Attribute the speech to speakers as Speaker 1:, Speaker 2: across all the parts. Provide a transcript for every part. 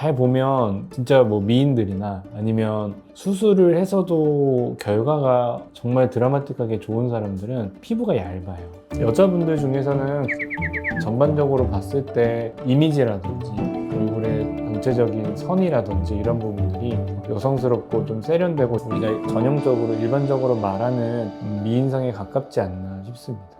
Speaker 1: 잘 보면 진짜 뭐 미인들이나 아니면 수술을 해서도 결과가 정말 드라마틱하게 좋은 사람들은 피부가 얇아요. 여자분들 중에서는 전반적으로 봤을 때 이미지라든지 얼굴의 전체적인 선이라든지 이런 부분들이 여성스럽고 좀 세련되고 우리가 전형적으로 일반적으로 말하는 미인상에 가깝지 않나 싶습니다.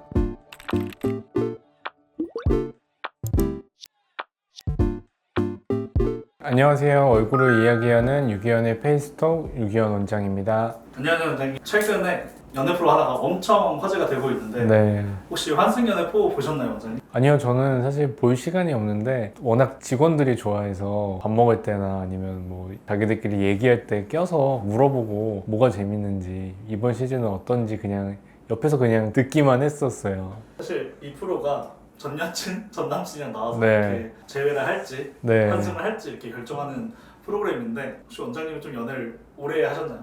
Speaker 1: 안녕하세요. 얼굴을 이야기하는 유기현의 페이스톡 유기현 원장입니다.
Speaker 2: 안녕하세요 원장님. 최근에 연애 프로 하나가 엄청 화제가 되고 있는데
Speaker 1: 네.
Speaker 2: 혹시 환승연애 포 보셨나요 원장님?
Speaker 1: 아니요, 저는 사실 볼 시간이 없는데 워낙 직원들이 좋아해서 밥 먹을 때나 아니면 뭐 자기들끼리 얘기할 때 껴서 물어보고 뭐가 재밌는지 이번 시즌은 어떤지 그냥 옆에서 그냥 듣기만 했었어요.
Speaker 2: 사실 이 프로가 전 여친, 전 남친이랑 나와서
Speaker 1: 네.
Speaker 2: 이렇게 재회를 할지
Speaker 1: 네.
Speaker 2: 환승을 할지 이렇게 결정하는 프로그램인데 혹시 원장님은 좀 연애를 오래 하셨나요?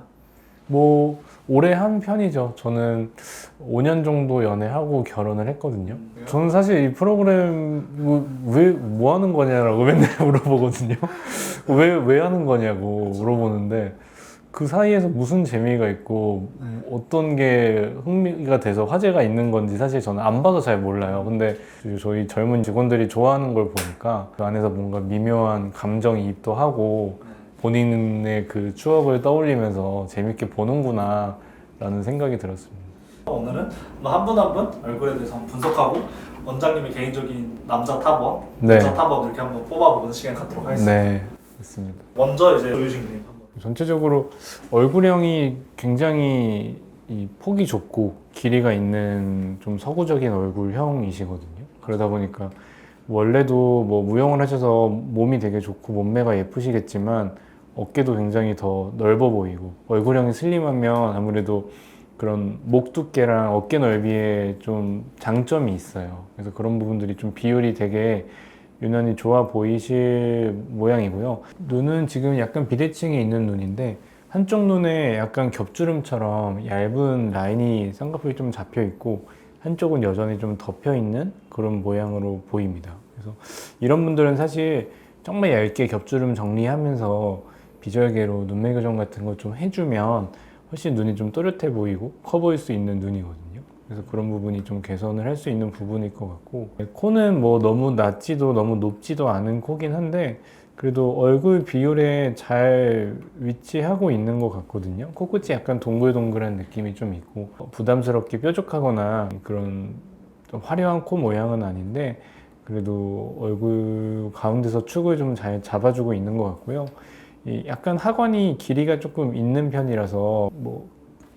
Speaker 1: 뭐 오래 한 편이죠. 저는 5년 정도 연애하고 결혼을 했거든요. 저는 사실 이 프로그램 왜 뭐 하는 거냐라고 맨날 물어보거든요. 왜 하는 거냐고 물어보는데 그 사이에서 무슨 재미가 있고 어떤 게 흥미가 돼서 화제가 있는 건지 사실 저는 안 봐서 잘 몰라요. 근데 저희 젊은 직원들이 좋아하는 걸 보니까 그 안에서 뭔가 미묘한 감정이입도 하고 본인의 그 추억을 떠올리면서 재밌게 보는구나 라는 생각이 들었습니다.
Speaker 2: 오늘은 한 분 한 분 얼굴에 대해서 한번 분석하고 원장님의 개인적인 남자 탑원,
Speaker 1: 네.
Speaker 2: 여자 탑원 이렇게 한번 뽑아보는 시간 갖도록 하겠습니다.
Speaker 1: 네, 맞습니다.
Speaker 2: 먼저 이제 조유진님 한번.
Speaker 1: 전체적으로 얼굴형이 굉장히 이 폭이 좁고 길이가 있는 좀 서구적인 얼굴형이시거든요. 그러다 보니까 원래도 뭐 무용을 하셔서 몸이 되게 좋고 몸매가 예쁘시겠지만 어깨도 굉장히 더 넓어 보이고 얼굴형이 슬림하면 아무래도 그런 목 두께랑 어깨 넓이에 좀 장점이 있어요. 그래서 그런 부분들이 좀 비율이 되게 유난히 좋아 보이실 모양이고요. 눈은 지금 약간 비대칭에 있는 눈인데 한쪽 눈에 약간 겹주름처럼 얇은 라인이 쌍꺼풀이 좀 잡혀 있고 한쪽은 여전히 좀 덮여 있는 그런 모양으로 보입니다. 그래서 이런 분들은 사실 정말 얇게 겹주름 정리하면서 비절개로 눈매 교정 같은 거 좀 해주면 훨씬 눈이 좀 또렷해 보이고 커 보일 수 있는 눈이거든요. 그래서 그런 부분이 좀 개선을 할 수 있는 부분일 것 같고, 코는 뭐 너무 낮지도 너무 높지도 않은 코긴 한데 그래도 얼굴 비율에 잘 위치하고 있는 것 같거든요. 코끝이 약간 동글동글한 느낌이 좀 있고 부담스럽게 뾰족하거나 그런 좀 화려한 코 모양은 아닌데 그래도 얼굴 가운데서 축을 좀 잘 잡아주고 있는 것 같고요. 약간 하관이 길이가 조금 있는 편이라서 뭐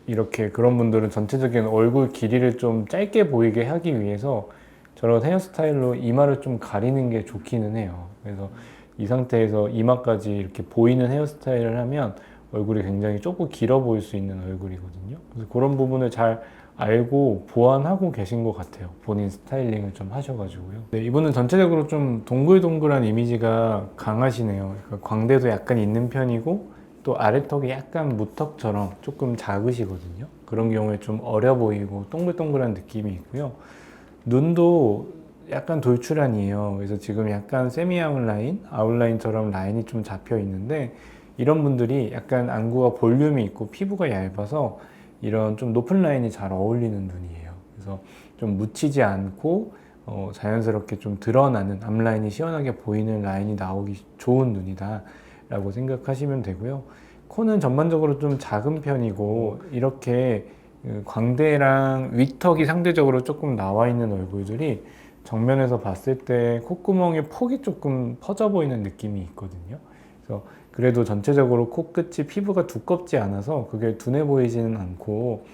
Speaker 1: 이렇게 그런 분들은 전체적인 얼굴 길이를 좀 짧게 보이게 하기 위해서 저런 헤어스타일로 이마를 좀 가리는 게 좋기는 해요. 그래서 이 상태에서 이마까지 이렇게 보이는 헤어스타일을 하면 얼굴이 굉장히 좁고 길어 보일 수 있는 얼굴이거든요. 그래서 그런 부분을 잘 알고 보완하고 계신 것 같아요. 본인 스타일링을 좀 하셔가지고요. 네, 이분은 전체적으로 좀 동글동글한 이미지가 강하시네요. 그러니까 광대도 약간 있는 편이고 또 아래턱이 약간 무턱처럼 조금 작으시거든요. 그런 경우에 좀 어려 보이고 동글동글한 느낌이 있고요. 눈도 약간 돌출한이에요. 그래서 지금 약간 세미 아웃라인처럼 라인이 좀 잡혀 있는데 이런 분들이 약간 안구가 볼륨이 있고 피부가 얇아서 이런 좀 높은 라인이 잘 어울리는 눈이에요. 그래서 좀 묻히지 않고 자연스럽게 좀 드러나는 앞라인이 시원하게 보이는 라인이 나오기 좋은 눈이다 라고 생각하시면 되고요. 코는 전반적으로 좀 작은 편이고 이렇게 광대랑 윗턱이 상대적으로 조금 나와 있는 얼굴들이 정면에서 봤을 때 콧구멍의 폭이 조금 퍼져 보이는 느낌이 있거든요. 그래서 그래도 전체적으로 코끝이 피부가 두껍지 않아서 그게 둔해 보이지는 않고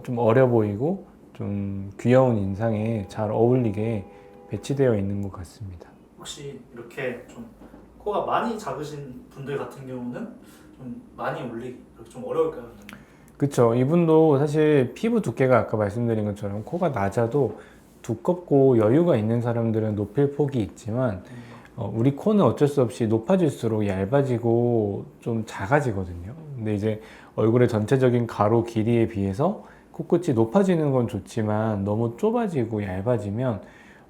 Speaker 1: 좀 어려 보이고 좀 귀여운 인상에 잘 어울리게 배치되어 있는 것 같습니다.
Speaker 2: 혹시 이렇게 좀 코가 많이 작으신 분들 같은 경우는 좀 많이 올리기 이렇게 좀 어려울까요?
Speaker 1: 그쵸. 이분도 사실 피부 두께가 아까 말씀드린 것처럼 코가 낮아도 두껍고 여유가 있는 사람들은 높일 폭이 있지만 우리 코는 어쩔 수 없이 높아질수록 얇아지고 좀 작아지거든요. 근데 이제 얼굴의 전체적인 가로 길이에 비해서 코끝이 높아지는 건 좋지만 너무 좁아지고 얇아지면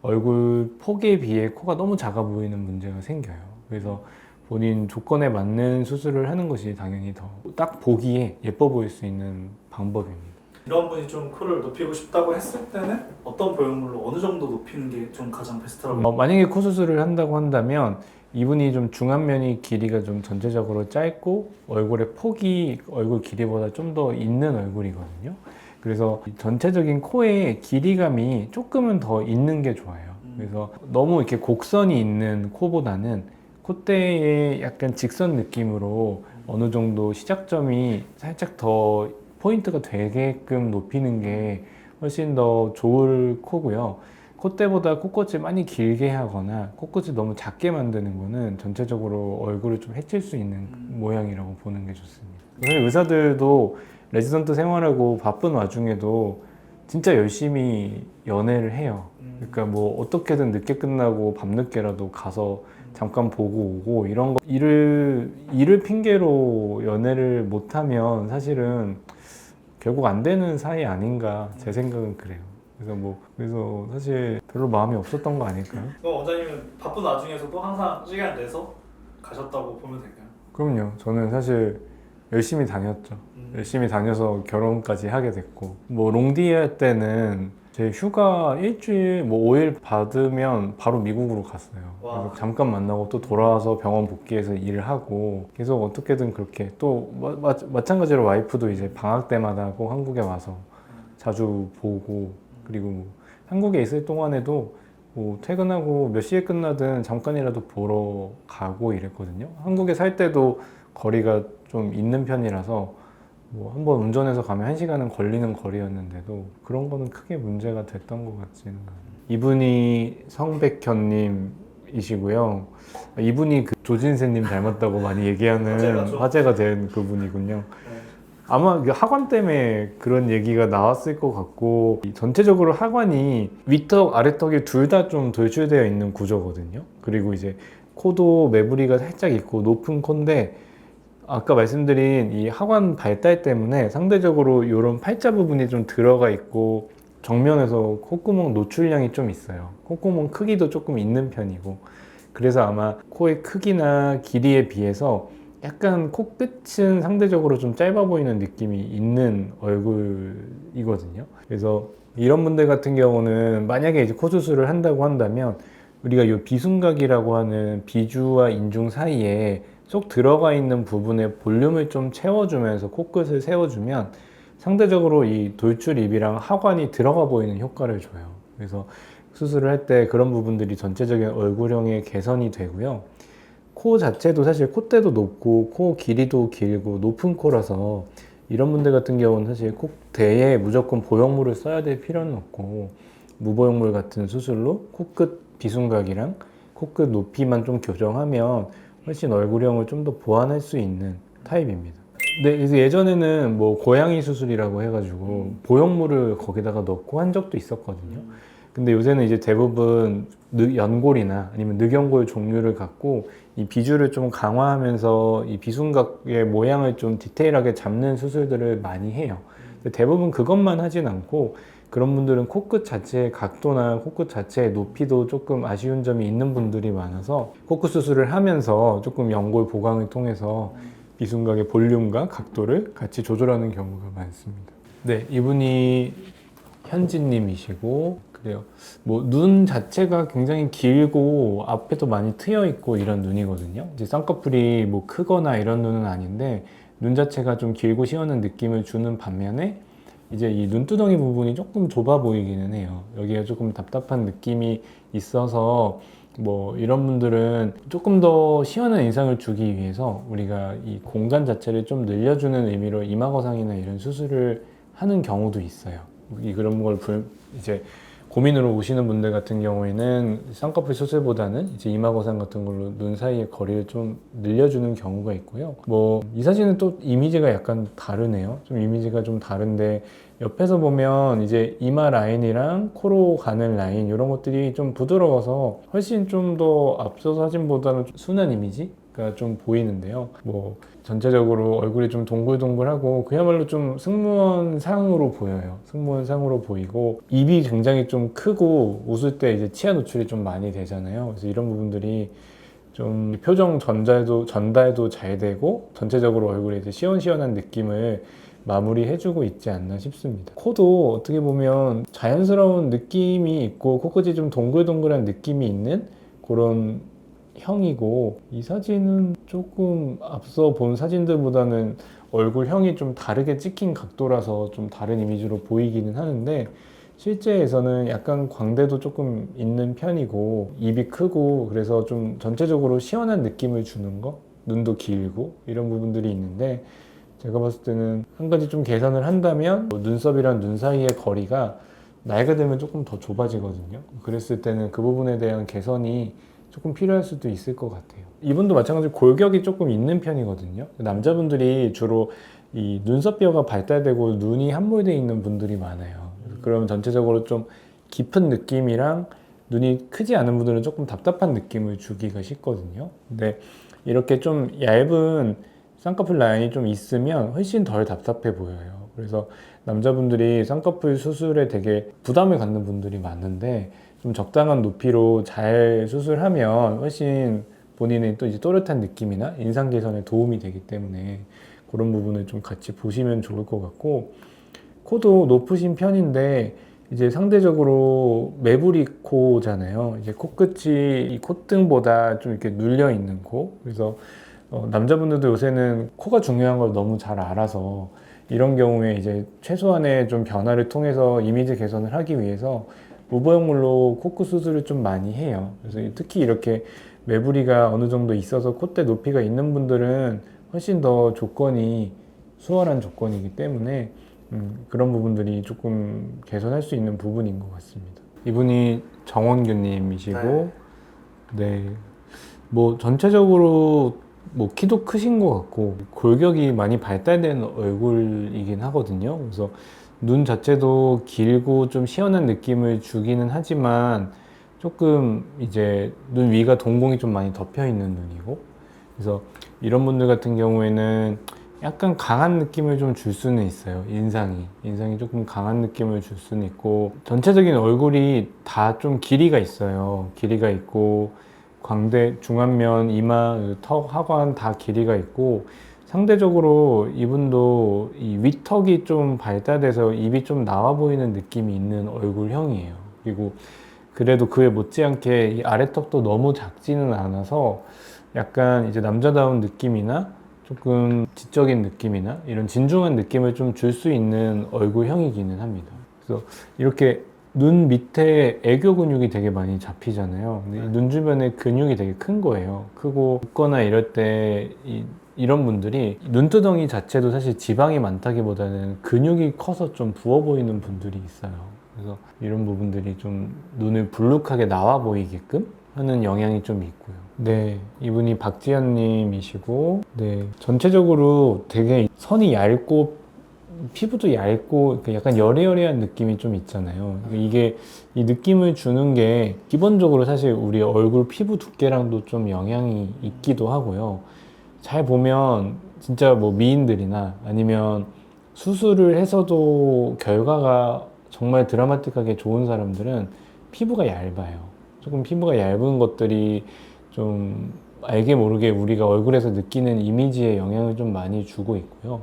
Speaker 1: 얼굴 폭에 비해 코가 너무 작아 보이는 문제가 생겨요. 그래서 본인 조건에 맞는 수술을 하는 것이 당연히 더 딱 보기에 예뻐 보일 수 있는 방법입니다.
Speaker 2: 이런 분이 좀 코를 높이고 싶다고 했을 때는 어떤 보형물로 어느 정도 높이는 게 좀 가장 베스트라고?
Speaker 1: 만약에 코 수술을 한다고 한다면 이분이 좀 중안면이 길이가 좀 전체적으로 짧고 얼굴의 폭이 얼굴 길이보다 좀 더 있는 얼굴이거든요. 그래서 전체적인 코의 길이감이 조금은 더 있는 게 좋아요. 그래서 너무 이렇게 곡선이 있는 코보다는 콧대에 약간 직선 느낌으로 어느 정도 시작점이 살짝 더 포인트가 되게끔 높이는 게 훨씬 더 좋을 코고요. 콧대보다 코끝을 많이 길게 하거나 코끝을 너무 작게 만드는 거는 전체적으로 얼굴을 좀 해칠 수 있는 모양이라고 보는 게 좋습니다. 사실 의사들도 레지던트 생활하고 바쁜 와중에도 진짜 열심히 연애를 해요. 그러니까 뭐 어떻게든 늦게 끝나고 밤늦게라도 가서 잠깐 보고 오고 이런 거 일을 핑계로 연애를 못하면 사실은 결국 안 되는 사이 아닌가 제 생각은 그래요. 그래서 사실 별로 마음이 없었던 거 아닐까요?
Speaker 2: 그럼 원장님은 바쁜 와중에서도 항상 시간 내서 가셨다고 보면 될까요?
Speaker 1: 그럼요. 저는 사실 열심히 다녔죠. 열심히 다녀서 결혼까지 하게 됐고 뭐 롱디 할 때는 제 휴가 일주일 뭐 5일 받으면 바로 미국으로 갔어요.
Speaker 2: 와.
Speaker 1: 그래서 잠깐 만나고 또 돌아와서 병원 복귀해서 일을 하고 계속 어떻게든 그렇게 또 마찬가지로 와이프도 이제 방학 때마다 꼭 한국에 와서 자주 보고 그리고 뭐 한국에 있을 동안에도 뭐 퇴근하고 몇 시에 끝나든 잠깐이라도 보러 가고 이랬거든요. 한국에 살 때도 거리가 좀 있는 편이라서 뭐 한번 운전해서 가면 1시간은 걸리는 거리였는데도 그런 거는 크게 문제가 됐던 것 같지는 않아요. 이분이 성백현님이시고요. 이분이 그 조진세님 닮았다고 많이 얘기하는 화제가 된 그분이군요.
Speaker 2: 네.
Speaker 1: 아마 그 하관 때문에 그런 얘기가 나왔을 것 같고 전체적으로 하관이 윗턱, 아래턱이 둘 다 좀 돌출되어 있는 구조거든요. 그리고 이제 코도 매부리가 살짝 있고 높은 코인데 아까 말씀드린 이 하관 발달 때문에 상대적으로 이런 팔자 부분이 좀 들어가 있고 정면에서 콧구멍 노출량이 좀 있어요. 콧구멍 크기도 조금 있는 편이고 그래서 아마 코의 크기나 길이에 비해서 약간 코끝은 상대적으로 좀 짧아 보이는 느낌이 있는 얼굴이거든요. 그래서 이런 분들 같은 경우는 만약에 이제 코 수술을 한다고 한다면 우리가 이 비순각이라고 하는 비주와 인중 사이에 쏙 들어가 있는 부분에 볼륨을 좀 채워주면서 코끝을 세워주면 상대적으로 이 돌출 입이랑 하관이 들어가 보이는 효과를 줘요. 그래서 수술을 할 때 그런 부분들이 전체적인 얼굴형의 개선이 되고요. 코 자체도 사실 콧대도 높고 코 길이도 길고 높은 코라서 이런 분들 같은 경우는 사실 콧대에 무조건 보형물을 써야 될 필요는 없고 무보형물 같은 수술로 코끝 비순각이랑 코끝 높이만 좀 교정하면 훨씬 얼굴형을 좀 더 보완할 수 있는 타입입니다. 네, 그래서 예전에는 뭐 고양이 수술이라고 해가지고 보형물을 거기다가 넣고 한 적도 있었거든요. 근데 요새는 이제 대부분 연골이나 아니면 늑연골 종류를 갖고 이 비주를 좀 강화하면서 이 비순각의 모양을 좀 디테일하게 잡는 수술들을 많이 해요. 근데 대부분 그것만 하진 않고 그런 분들은 코끝 자체의 각도나 코끝 자체의 높이도 조금 아쉬운 점이 있는 분들이 많아서 코끝 수술을 하면서 조금 연골 보강을 통해서 비순각의 볼륨과 각도를 같이 조절하는 경우가 많습니다. 네, 이분이 현진님이시고 그래요. 뭐 눈 자체가 굉장히 길고 앞에도 많이 트여 있고 이런 눈이거든요. 이제 쌍꺼풀이 뭐 크거나 이런 눈은 아닌데 눈 자체가 좀 길고 시원한 느낌을 주는 반면에 이제 이 눈두덩이 부분이 조금 좁아 보이기는 해요. 여기가 조금 답답한 느낌이 있어서 뭐 이런 분들은 조금 더 시원한 인상을 주기 위해서 우리가 이 공간 자체를 좀 늘려주는 의미로 이마거상이나 이런 수술을 하는 경우도 있어요. 그런 걸 이제 고민으로 오시는 분들 같은 경우에는 쌍꺼풀 수술보다는 이제 이마거상 같은 걸로 눈 사이의 거리를 좀 늘려주는 경우가 있고요. 뭐 이 사진은 또 이미지가 약간 다르네요. 좀 이미지가 좀 다른데 옆에서 보면 이제 이마 라인이랑 코로 가는 라인 이런 것들이 좀 부드러워서 훨씬 좀 더 앞서 사진보다는 순한 이미지가 좀 보이는데요. 뭐 전체적으로 얼굴이 좀 동글동글하고 그야말로 좀 승무원상으로 보여요. 승무원상으로 보이고 입이 굉장히 좀 크고 웃을 때 이제 치아 노출이 좀 많이 되잖아요. 그래서 이런 부분들이 좀 표정 전달도 잘 되고 전체적으로 얼굴에 이제 시원시원한 느낌을 마무리해주고 있지 않나 싶습니다. 코도 어떻게 보면 자연스러운 느낌이 있고 코끝이 좀 동글동글한 느낌이 있는 그런 형이고, 이 사진은 조금 앞서 본 사진들보다는 얼굴형이 좀 다르게 찍힌 각도라서 좀 다른 이미지로 보이기는 하는데, 실제에서는 약간 광대도 조금 있는 편이고 입이 크고 그래서 좀 전체적으로 시원한 느낌을 주는 거, 눈도 길고 이런 부분들이 있는데, 제가 봤을 때는 한 가지 좀 개선을 한다면 눈썹이랑 눈 사이의 거리가 나이가 들면 조금 더 좁아지거든요. 그랬을 때는 그 부분에 대한 개선이 조금 필요할 수도 있을 것 같아요. 이분도 마찬가지로 골격이 조금 있는 편이거든요. 남자분들이 주로 이 눈썹뼈가 발달되고 눈이 함몰되어 있는 분들이 많아요. 그러면 전체적으로 좀 깊은 느낌이랑 눈이 크지 않은 분들은 조금 답답한 느낌을 주기가 쉽거든요. 근데 이렇게 좀 얇은 쌍꺼풀 라인이 좀 있으면 훨씬 덜 답답해 보여요. 그래서 남자분들이 쌍꺼풀 수술에 되게 부담을 갖는 분들이 많은데, 좀 적당한 높이로 잘 수술하면 훨씬 본인의 또 이제 또렷한 느낌이나 인상 개선에 도움이 되기 때문에 그런 부분을 좀 같이 보시면 좋을 것 같고, 코도 높으신 편인데 이제 상대적으로 매부리 코잖아요. 이제 코끝이 이 콧등보다 좀 이렇게 눌려 있는 코. 그래서 남자분들도 요새는 코가 중요한 걸 너무 잘 알아서 이런 경우에 이제 최소한의 좀 변화를 통해서 이미지 개선을 하기 위해서 무보형물로 코끝 수술을 좀 많이 해요. 그래서 특히 이렇게 매부리가 어느 정도 있어서 콧대 높이가 있는 분들은 훨씬 더 조건이 수월한 조건이기 때문에 그런 부분들이 조금 개선할 수 있는 부분인 것 같습니다. 이분이 정원규님이시고, 네, 뭐 전체적으로 뭐 키도 크신 것 같고 골격이 많이 발달된 얼굴이긴 하거든요. 그래서 눈 자체도 길고 좀 시원한 느낌을 주기는 하지만 조금 이제 눈 위가 동공이 좀 많이 덮여 있는 눈이고, 그래서 이런 분들 같은 경우에는 약간 강한 느낌을 좀 줄 수는 있어요. 인상이 조금 강한 느낌을 줄 수는 있고, 전체적인 얼굴이 다 좀 길이가 있어요. 길이가 있고 광대, 중안면, 이마, 턱, 하관 다 길이가 있고, 상대적으로 이분도 이 윗턱이 좀 발달돼서 입이 좀 나와 보이는 느낌이 있는 얼굴형이에요. 그리고 그래도 그에 못지않게 이 아래턱도 너무 작지는 않아서 약간 이제 남자다운 느낌이나 조금 지적인 느낌이나 이런 진중한 느낌을 좀 줄 수 있는 얼굴형이기는 합니다. 그래서 이렇게 눈 밑에 애교 근육이 되게 많이 잡히잖아요. 근데 눈 주변에 근육이 되게 큰 거예요. 크고 웃거나 이럴 때 이런 분들이 눈두덩이 자체도 사실 지방이 많다기보다는 근육이 커서 좀 부어 보이는 분들이 있어요. 그래서 이런 부분들이 좀 눈을 불룩하게 나와 보이게끔 하는 영향이 좀 있고요. 네, 이분이 박지현님이시고, 네, 전체적으로 되게 선이 얇고 피부도 얇고 약간 여리여리한 느낌이 좀 있잖아요. 이게 이 느낌을 주는 게 기본적으로 사실 우리 얼굴 피부 두께랑도 좀 영향이 있기도 하고요. 잘 보면 진짜 뭐 미인들이나 아니면 수술을 해서도 결과가 정말 드라마틱하게 좋은 사람들은 피부가 얇아요. 조금 피부가 얇은 것들이 좀 알게 모르게 우리가 얼굴에서 느끼는 이미지에 영향을 좀 많이 주고 있고요.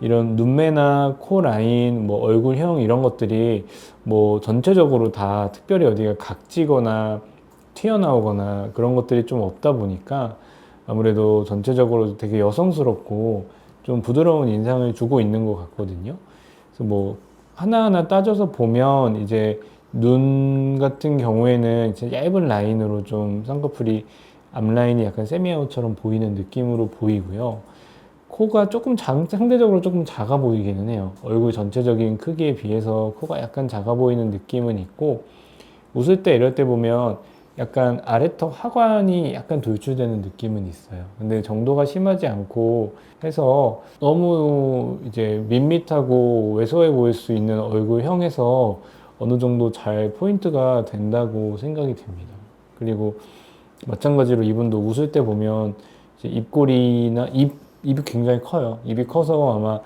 Speaker 1: 이런 눈매나 코 라인, 뭐 얼굴형 이런 것들이 뭐 전체적으로 다 특별히 어디가 각지거나 튀어나오거나 그런 것들이 좀 없다 보니까 아무래도 전체적으로 되게 여성스럽고 좀 부드러운 인상을 주고 있는 것 같거든요. 그래서 뭐 하나하나 따져서 보면 이제 눈 같은 경우에는 이제 얇은 라인으로 좀 쌍꺼풀이 앞라인이 약간 세미아웃처럼 보이는 느낌으로 보이고요. 코가 조금 상대적으로 조금 작아 보이기는 해요. 얼굴 전체적인 크기에 비해서 코가 약간 작아 보이는 느낌은 있고, 웃을 때 이럴 때 보면 약간 아래턱 하관이 약간 돌출되는 느낌은 있어요. 근데 정도가 심하지 않고 해서 너무 이제 밋밋하고 왜소해 보일 수 있는 얼굴형에서 어느 정도 잘 포인트가 된다고 생각이 됩니다. 그리고 마찬가지로 이분도 웃을 때 보면 이제 입꼬리나 입이 굉장히 커요. 입이 커서 아마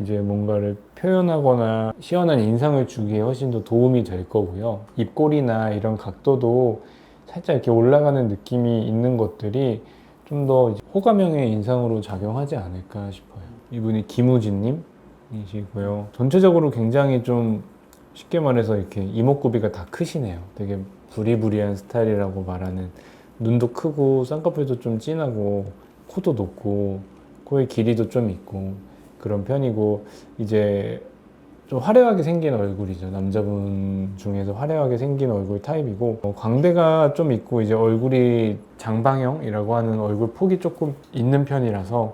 Speaker 1: 이제 뭔가를 표현하거나 시원한 인상을 주기에 훨씬 더 도움이 될 거고요. 입꼬리나 이런 각도도 살짝 이렇게 올라가는 느낌이 있는 것들이 좀 더 호감형의 인상으로 작용하지 않을까 싶어요. 이분이 김우진님이시고요. 전체적으로 굉장히 좀 쉽게 말해서 이렇게 이목구비가 다 크시네요. 되게 부리부리한 스타일이라고 말하는, 눈도 크고 쌍꺼풀도 좀 진하고 코도 높고 코의 길이도 좀 있고 그런 편이고, 이제 좀 화려하게 생긴 얼굴이죠. 남자분 중에서 화려하게 생긴 얼굴 타입이고, 광대가 좀 있고 이제 얼굴이 장방형이라고 하는 얼굴 폭이 조금 있는 편이라서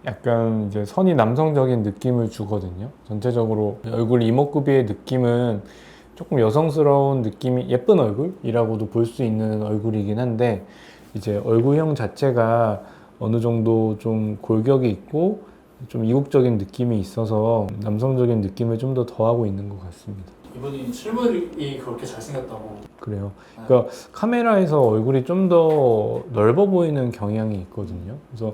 Speaker 1: 약간 이제 선이 남성적인 느낌을 주거든요. 전체적으로 얼굴 이목구비의 느낌은 조금 여성스러운 느낌이, 예쁜 얼굴이라고도 볼 수 있는 얼굴이긴 한데, 이제 얼굴형 자체가 어느 정도 좀 골격이 있고 좀 이국적인 느낌이 있어서 남성적인 느낌을 좀 더 더하고 있는 것 같습니다.
Speaker 2: 이분이 실물이 그렇게 잘생겼다고.
Speaker 1: 그래요. 그러니까 카메라에서 얼굴이 좀 더 넓어 보이는 경향이 있거든요. 그래서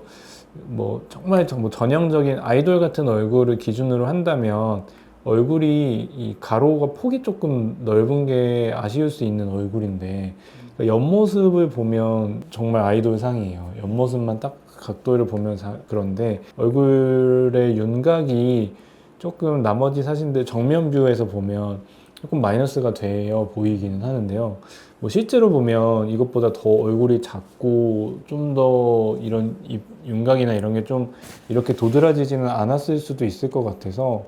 Speaker 1: 뭐 정말 뭐 전형적인 아이돌 같은 얼굴을 기준으로 한다면 얼굴이 이 가로가 폭이 조금 넓은 게 아쉬울 수 있는 얼굴인데, 그러니까 옆모습을 보면 정말 아이돌 상이에요. 옆모습만 딱 각도를 보면 그런데 얼굴의 윤곽이 조금 나머지 사진들 정면 뷰에서 보면 조금 마이너스가 되어 보이기는 하는데요. 뭐 실제로 보면 이것보다 더 얼굴이 작고 좀 더 이런 윤곽이나 이런 게 좀 이렇게 도드라지지는 않았을 수도 있을 것 같아서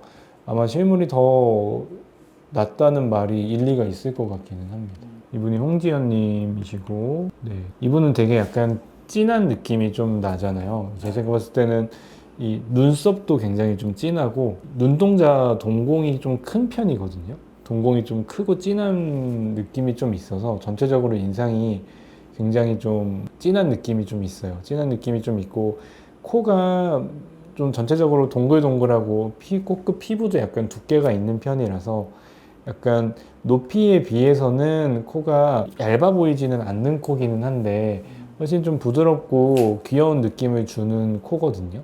Speaker 1: 아마 실물이 더 낫다는 말이 일리가 있을 것 같기는 합니다. 이분이 홍지연님이시고, 네, 이분은 되게 약간 진한 느낌이 좀 나잖아요. 제가 봤을 때는 이 눈썹도 굉장히 좀 진하고 눈동자 동공이 좀 큰 편이거든요. 동공이 좀 크고 진한 느낌이 좀 있어서 전체적으로 인상이 굉장히 좀 진한 느낌이 좀 있어요. 진한 느낌이 좀 있고, 코가 좀 전체적으로 동글동글하고 코끝 피부도 약간 두께가 있는 편이라서 약간 높이에 비해서는 코가 얇아 보이지는 않는 코기는 한데 훨씬 좀 부드럽고 귀여운 느낌을 주는 코거든요.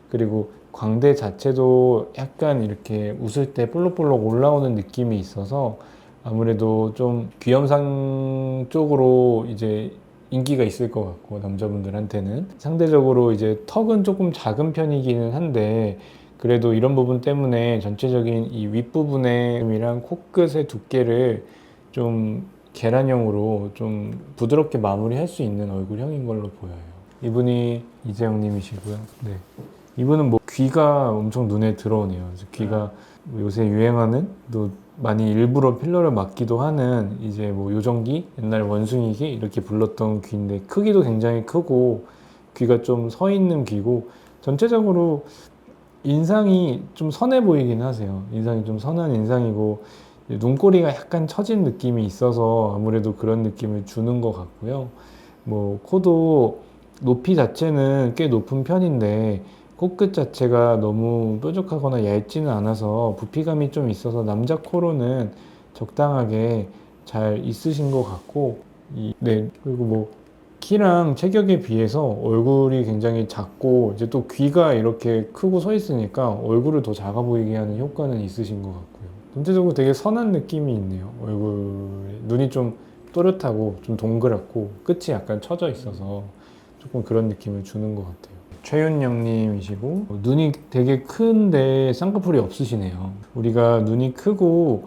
Speaker 1: 그리고 광대 자체도 약간 이렇게 웃을 때 볼록볼록 올라오는 느낌이 있어서 아무래도 좀 귀염상 쪽으로 이제 인기가 있을 것 같고, 남자분들한테는 상대적으로 이제 턱은 조금 작은 편이기는 한데 그래도 이런 부분 때문에 전체적인 이 윗부분이랑 코끝의 두께를 좀 계란형으로 좀 부드럽게 마무리할 수 있는 얼굴형인 걸로 보여요. 이분이 이재영님이시고요. 네. 이분은 뭐 귀가 엄청 눈에 들어오네요. 그래서 귀가 뭐 요새 유행하는, 또 많이 일부러 필러를 맞기도 하는 이제 뭐 요정귀, 옛날 원숭이귀 이렇게 불렀던 귀인데 크기도 굉장히 크고 귀가 좀 서 있는 귀고, 전체적으로 인상이 좀 선해 보이긴 하세요. 인상이 좀 선한 인상이고 눈꼬리가 약간 처진 느낌이 있어서 아무래도 그런 느낌을 주는 것 같고요. 뭐 코도 높이 자체는 꽤 높은 편인데 코끝 자체가 너무 뾰족하거나 얇지는 않아서 부피감이 좀 있어서 남자 코로는 적당하게 잘 있으신 것 같고, 네, 그리고 뭐 키랑 체격에 비해서 얼굴이 굉장히 작고 이제 또 귀가 이렇게 크고 서 있으니까 얼굴을 더 작아 보이게 하는 효과는 있으신 것 같고요. 전체적으로 되게 선한 느낌이 있네요. 얼굴 눈이 좀 또렷하고 좀 동그랗고 끝이 약간 처져 있어서 조금 그런 느낌을 주는 것 같아요. 최윤영님이시고, 눈이 되게 큰데 쌍꺼풀이 없으시네요. 우리가 눈이 크고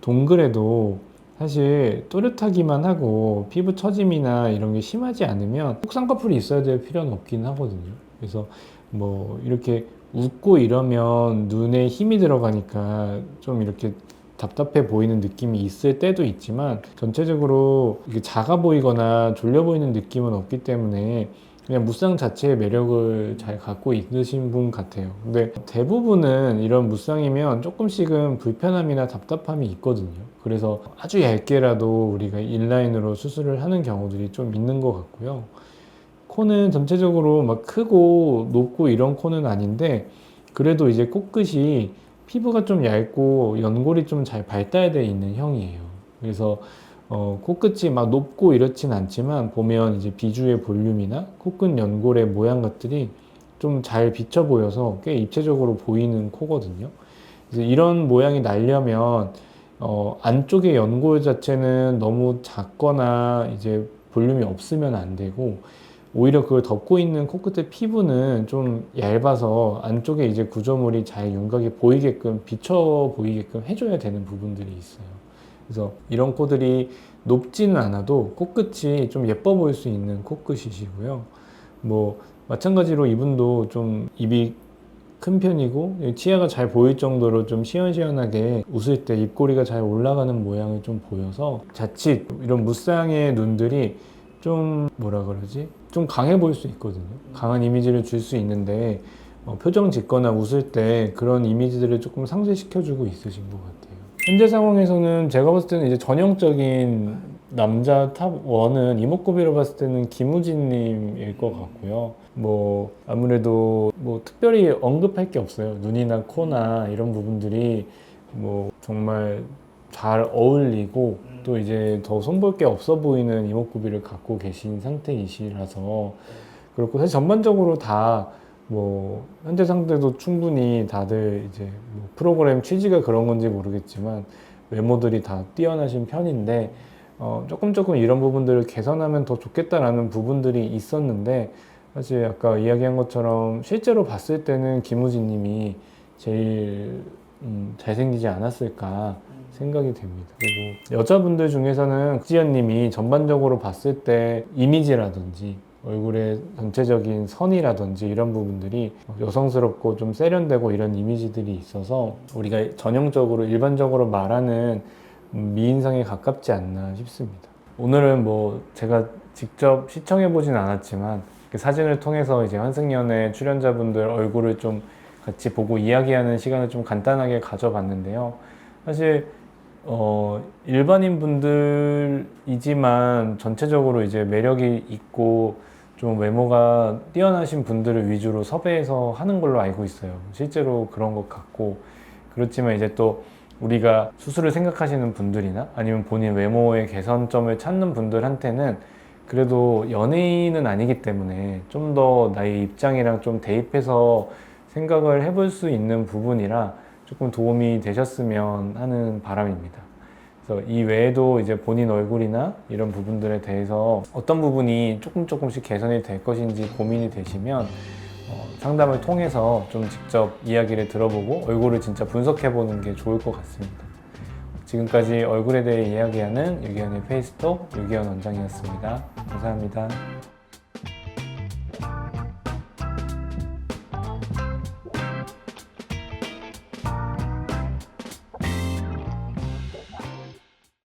Speaker 1: 동그래도 사실 또렷하기만 하고 피부 처짐이나 이런 게 심하지 않으면 꼭 쌍꺼풀이 있어야 될 필요는 없긴 하거든요. 그래서 뭐 이렇게 웃고 이러면 눈에 힘이 들어가니까 좀 이렇게 답답해 보이는 느낌이 있을 때도 있지만 전체적으로 이게 작아 보이거나 졸려 보이는 느낌은 없기 때문에 그냥 무쌍 자체의 매력을 잘 갖고 있으신 분 같아요. 근데 대부분은 이런 무쌍이면 조금씩은 불편함이나 답답함이 있거든요. 그래서 아주 얇게라도 우리가 인라인으로 수술을 하는 경우들이 좀 있는 것 같고요. 코는 전체적으로 막 크고 높고 이런 코는 아닌데 그래도 이제 코끝이 피부가 좀 얇고 연골이 좀 잘 발달되어 있는 형이에요. 그래서 코끝이 막 높고 이렇진 않지만 보면 이제 비주의 볼륨이나 코끝 연골의 모양 것들이 좀 잘 비쳐 보여서 꽤 입체적으로 보이는 코거든요. 그래서 이런 모양이 나려면 안쪽의 연골 자체는 너무 작거나 이제 볼륨이 없으면 안 되고 오히려 그걸 덮고 있는 코끝의 피부는 좀 얇아서 안쪽에 이제 구조물이 잘 윤곽이 보이게끔 비쳐 보이게끔 해줘야 되는 부분들이 있어요. 그래서 이런 코들이 높지는 않아도 코끝이 좀 예뻐 보일 수 있는 코끝이시고요. 뭐 마찬가지로 이분도 좀 입이 큰 편이고 치아가 잘 보일 정도로 좀 시원시원하게 웃을 때 입꼬리가 잘 올라가는 모양을 좀 보여서 자칫 이런 무쌍의 눈들이 좀 뭐라 그러지? 좀 강해 보일 수 있거든요. 강한 이미지를 줄 수 있는데 표정 짓거나 웃을 때 그런 이미지들을 조금 상쇄시켜주고 있으신 것 같아요. 현재 상황에서는 제가 봤을 때는 이제 전형적인 남자 탑 1은 이목구비로 봤을 때는 김우진님일 것 같고요. 뭐 아무래도 뭐 특별히 언급할 게 없어요. 눈이나 코나 이런 부분들이 뭐 정말 잘 어울리고 또 이제 더 손볼 게 없어 보이는 이목구비를 갖고 계신 상태이시라서 그렇고 사실 전반적으로 다 뭐 현재 상태도 충분히 다들 이제 뭐 프로그램 취지가 그런 건지 모르겠지만 외모들이 다 뛰어나신 편인데 조금 이런 부분들을 개선하면 더 좋겠다라는 부분들이 있었는데 사실 아까 이야기한 것처럼 실제로 봤을 때는 김우진 님이 제일 잘생기지 않았을까 생각이 됩니다. 그리고 여자분들 중에서는 지연 님이 전반적으로 봤을 때 이미지라든지 얼굴의 전체적인 선이라든지 이런 부분들이 여성스럽고 좀 세련되고 이런 이미지들이 있어서 우리가 전형적으로 일반적으로 말하는 미인상에 가깝지 않나 싶습니다. 오늘은 뭐 제가 직접 시청해 보진 않았지만 사진을 통해서 이제 환승연애 출연자분들 얼굴을 좀 같이 보고 이야기하는 시간을 좀 간단하게 가져봤는데요. 사실 일반인 분들이지만 전체적으로 이제 매력이 있고 좀 외모가 뛰어나신 분들을 위주로 섭외해서 하는 걸로 알고 있어요. 실제로 그런 것 같고 그렇지만 이제 또 우리가 수술을 생각하시는 분들이나 아니면 본인 외모의 개선점을 찾는 분들한테는 그래도 연예인은 아니기 때문에 좀 더 나의 입장이랑 좀 대입해서 생각을 해볼 수 있는 부분이라 조금 도움이 되셨으면 하는 바람입니다. 그래서 이 외에도 이제 본인 얼굴이나 이런 부분들에 대해서 어떤 부분이 조금씩 개선이 될 것인지 고민이 되시면 상담을 통해서 좀 직접 이야기를 들어보고 얼굴을 진짜 분석해보는 게 좋을 것 같습니다. 지금까지 얼굴에 대해 이야기하는 유기현의 페이스톡 유기현 원장이었습니다. 감사합니다.